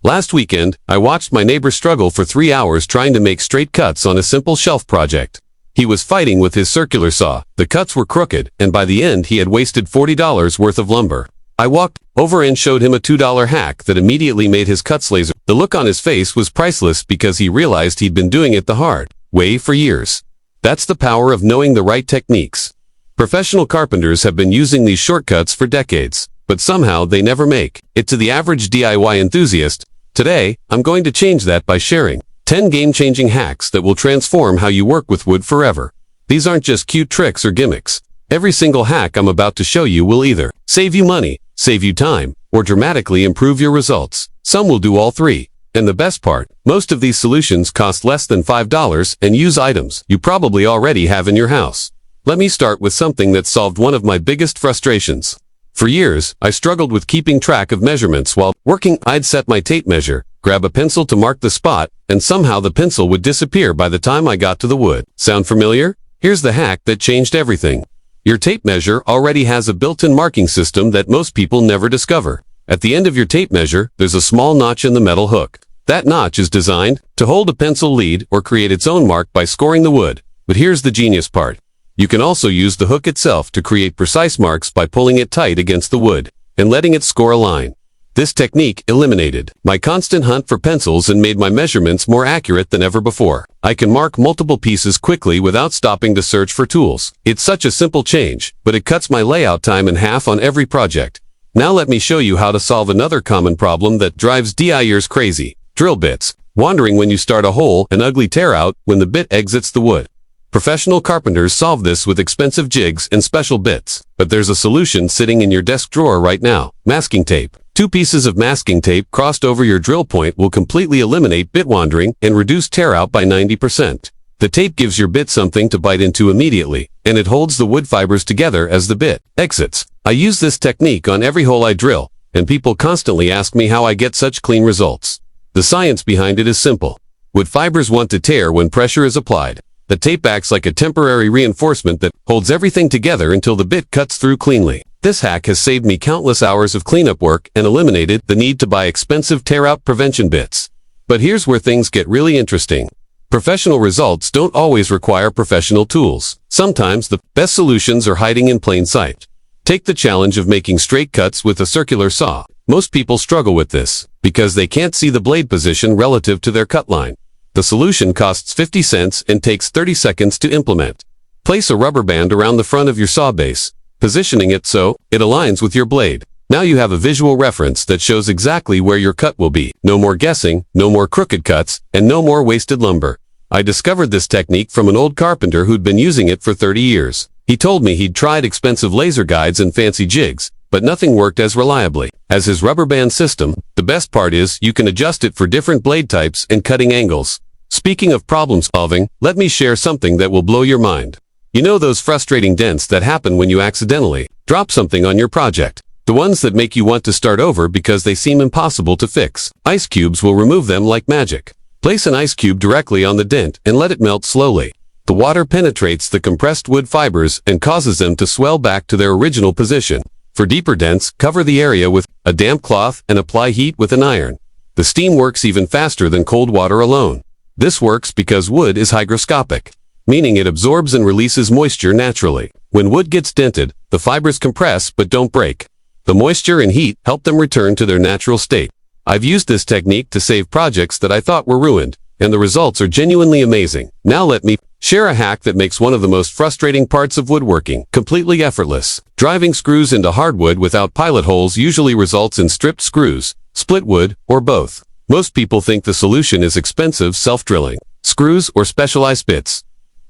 Last weekend, I watched my neighbor struggle for 3 hours trying to make straight cuts on a simple shelf project. He was fighting with his circular saw, the cuts were crooked, and by the end he had wasted $40 worth of lumber. I walked over and showed him a $2 hack that immediately made his cuts laser. The look on his face was priceless because he realized he'd been doing it the hard way for years. That's the power of knowing the right techniques. Professional carpenters have been using these shortcuts for decades, but somehow they never make it to the average DIY enthusiast. Today, I'm going to change that by sharing 10 game-changing hacks that will transform how you work with wood forever. These aren't just cute tricks or gimmicks. Every single hack I'm about to show you will either save you money, save you time, or dramatically improve your results. Some will do all three. And the best part, most of these solutions cost less than $5 and use items you probably already have in your house. Let me start with something that solved one of my biggest frustrations. For years, I struggled with keeping track of measurements while working. I'd set my tape measure, grab a pencil to mark the spot, and somehow the pencil would disappear by the time I got to the wood. Sound familiar? Here's the hack that changed everything. Your tape measure already has a built-in marking system that most people never discover. At the end of your tape measure, there's a small notch in the metal hook. That notch is designed to hold a pencil lead or create its own mark by scoring the wood. But here's the genius part. You can also use the hook itself to create precise marks by pulling it tight against the wood and letting it score a line. This technique eliminated my constant hunt for pencils and made my measurements more accurate than ever before. I can mark multiple pieces quickly without stopping to search for tools. It's such a simple change, but it cuts my layout time in half on every project. Now let me show you how to solve another common problem that drives DIYers crazy. Drill bits. Wandering when you start a hole, an ugly tear out when the bit exits the wood. Professional carpenters solve this with expensive jigs and special bits. But there's a solution sitting in your desk drawer right now. Masking tape. 2 pieces of masking tape crossed over your drill point will completely eliminate bit wandering and reduce tear out by 90%. The tape gives your bit something to bite into immediately, and it holds the wood fibers together as the bit exits. I use this technique on every hole I drill, and people constantly ask me how I get such clean results. The science behind it is simple. Wood fibers want to tear when pressure is applied. The tape acts like a temporary reinforcement that holds everything together until the bit cuts through cleanly. This hack has saved me countless hours of cleanup work and eliminated the need to buy expensive tear-out prevention bits. But here's where things get really interesting. Professional results don't always require professional tools. Sometimes the best solutions are hiding in plain sight. Take the challenge of making straight cuts with a circular saw. Most people struggle with this because they can't see the blade position relative to their cut line. The solution costs 50 cents and takes 30 seconds to implement. Place a rubber band around the front of your saw base, positioning it so it aligns with your blade. Now you have a visual reference that shows exactly where your cut will be. No more guessing, no more crooked cuts, and no more wasted lumber. I discovered this technique from an old carpenter who'd been using it for 30 years. He told me he'd tried expensive laser guides and fancy jigs, but nothing worked as reliably as his rubber band system. The best part is you can adjust it for different blade types and cutting angles. Speaking of problem solving, let me share something that will blow your mind. You know those frustrating dents that happen when you accidentally drop something on your project? The ones that make you want to start over because they seem impossible to fix. Ice cubes will remove them like magic. Place an ice cube directly on the dent and let it melt slowly. The water penetrates the compressed wood fibers and causes them to swell back to their original position. For deeper dents, cover the area with a damp cloth and apply heat with an iron. The steam works even faster than cold water alone. This works because wood is hygroscopic, meaning it absorbs and releases moisture naturally. When wood gets dented, the fibers compress but don't break. The moisture and heat help them return to their natural state. I've used this technique to save projects that I thought were ruined, and the results are genuinely amazing. Now let me share a hack that makes one of the most frustrating parts of woodworking completely effortless. Driving screws into hardwood without pilot holes usually results in stripped screws, split wood, or both. Most people think the solution is expensive self-drilling screws or specialized bits.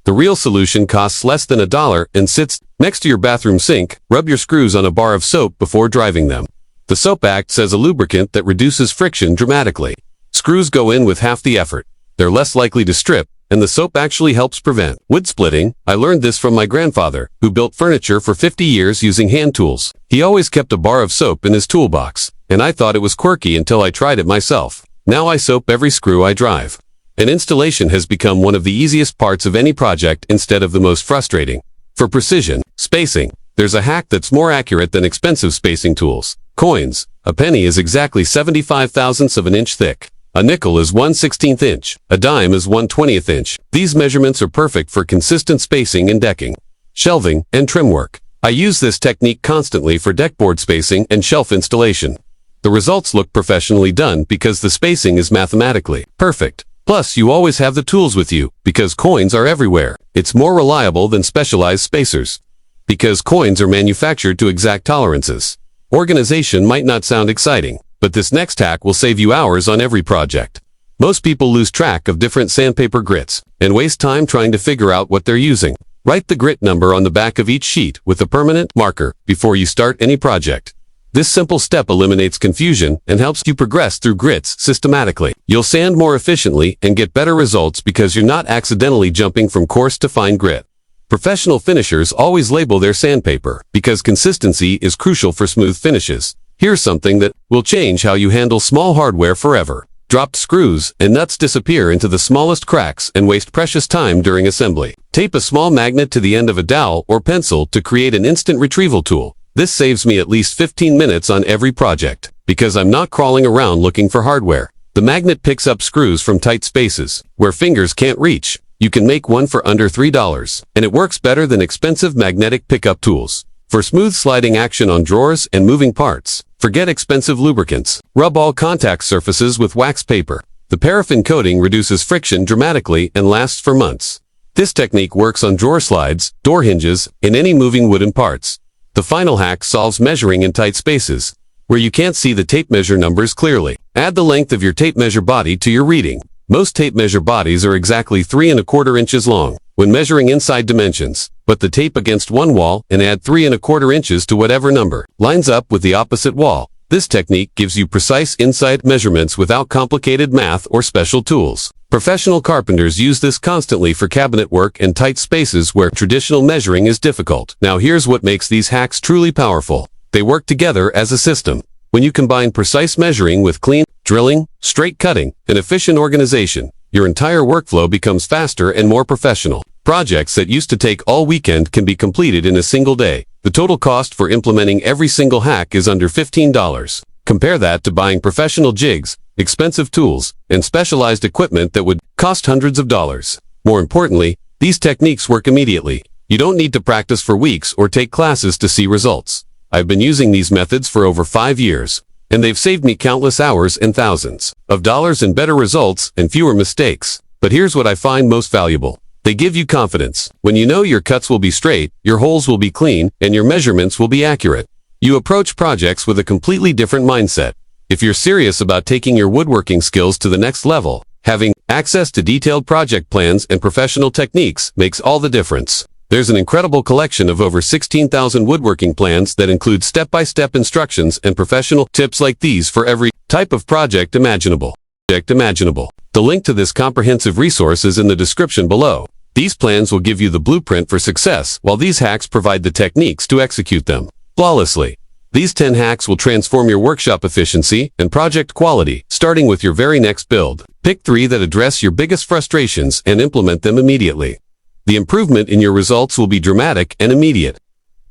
The real solution costs less than $1 and sits next to your bathroom sink. Rub your screws on a bar of soap before driving them. The soap acts as a lubricant that reduces friction dramatically. Screws go in with half the effort. They're less likely to strip, and the soap actually helps prevent wood splitting. I learned this from my grandfather, who built furniture for 50 years using hand tools. He always kept a bar of soap in his toolbox, and I thought it was quirky until I tried it myself. Now I soap every screw I drive. And installation has become one of the easiest parts of any project instead of the most frustrating. For precision, spacing, there's a hack that's more accurate than expensive spacing tools. Coins. A penny is exactly 75 thousandths of an inch thick. A nickel is 1/16th inch. A dime is 1/20th inch. These measurements are perfect for consistent spacing in decking, shelving, and trim work. I use this technique constantly for deckboard spacing and shelf installation. The results look professionally done because the spacing is mathematically perfect. Plus, you always have the tools with you because coins are everywhere. It's more reliable than specialized spacers because coins are manufactured to exact tolerances. Organization might not sound exciting, but this next hack will save you hours on every project. Most people lose track of different sandpaper grits and waste time trying to figure out what they're using. Write the grit number on the back of each sheet with a permanent marker before you start any project. This simple step eliminates confusion and helps you progress through grits systematically. You'll sand more efficiently and get better results because you're not accidentally jumping from coarse to fine grit. Professional finishers always label their sandpaper because consistency is crucial for smooth finishes. Here's something that will change how you handle small hardware forever. Dropped screws and nuts disappear into the smallest cracks and waste precious time during assembly. Tape a small magnet to the end of a dowel or pencil to create an instant retrieval tool. This saves me at least 15 minutes on every project because I'm not crawling around looking for hardware. The magnet picks up screws from tight spaces where fingers can't reach. You can make one for under $3, and it works better than expensive magnetic pickup tools. For smooth sliding action on drawers and moving parts, forget expensive lubricants. Rub all contact surfaces with wax paper. The paraffin coating reduces friction dramatically and lasts for months. This technique works on drawer slides, door hinges, and any moving wooden parts. The final hack solves measuring in tight spaces, where you can't see the tape measure numbers clearly. Add the length of your tape measure body to your reading. Most tape measure bodies are exactly 3¼ inches long when measuring inside dimensions, but the tape against one wall and add 3¼ inches to whatever number lines up with the opposite wall. This technique gives you precise inside measurements without complicated math or special tools. Professional carpenters use this constantly for cabinet work and tight spaces where traditional measuring is difficult. Now here's what makes these hacks truly powerful. They work together as a system. When you combine precise measuring with clean drilling, straight cutting, and efficient organization, your entire workflow becomes faster and more professional. Projects that used to take all weekend can be completed in a single day. The total cost for implementing every single hack is under $15. Compare that to buying professional jigs, expensive tools, and specialized equipment that would cost hundreds of dollars. More importantly, these techniques work immediately. You don't need to practice for weeks or take classes to see results. I've been using these methods for over 5 years, and they've saved me countless hours and thousands of dollars in better results and fewer mistakes. But here's what I find most valuable. They give you confidence. When you know your cuts will be straight, your holes will be clean, and your measurements will be accurate, you approach projects with a completely different mindset. If you're serious about taking your woodworking skills to the next level, having access to detailed project plans and professional techniques makes all the difference. There's an incredible collection of over 16,000 woodworking plans that include step-by-step instructions and professional tips like these for every type of project imaginable. The link to this comprehensive resource is in the description below. These plans will give you the blueprint for success, while these hacks provide the techniques to execute them flawlessly. These 10 hacks will transform your workshop efficiency and project quality, starting with your very next build. Pick 3 that address your biggest frustrations and implement them immediately. The improvement in your results will be dramatic and immediate,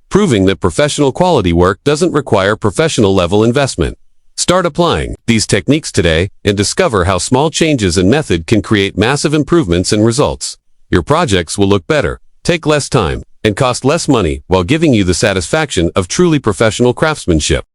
proving that professional quality work doesn't require professional-level investment. Start applying these techniques today and discover how small changes in method can create massive improvements in results. Your projects will look better, take less time, and cost less money while giving you the satisfaction of truly professional craftsmanship.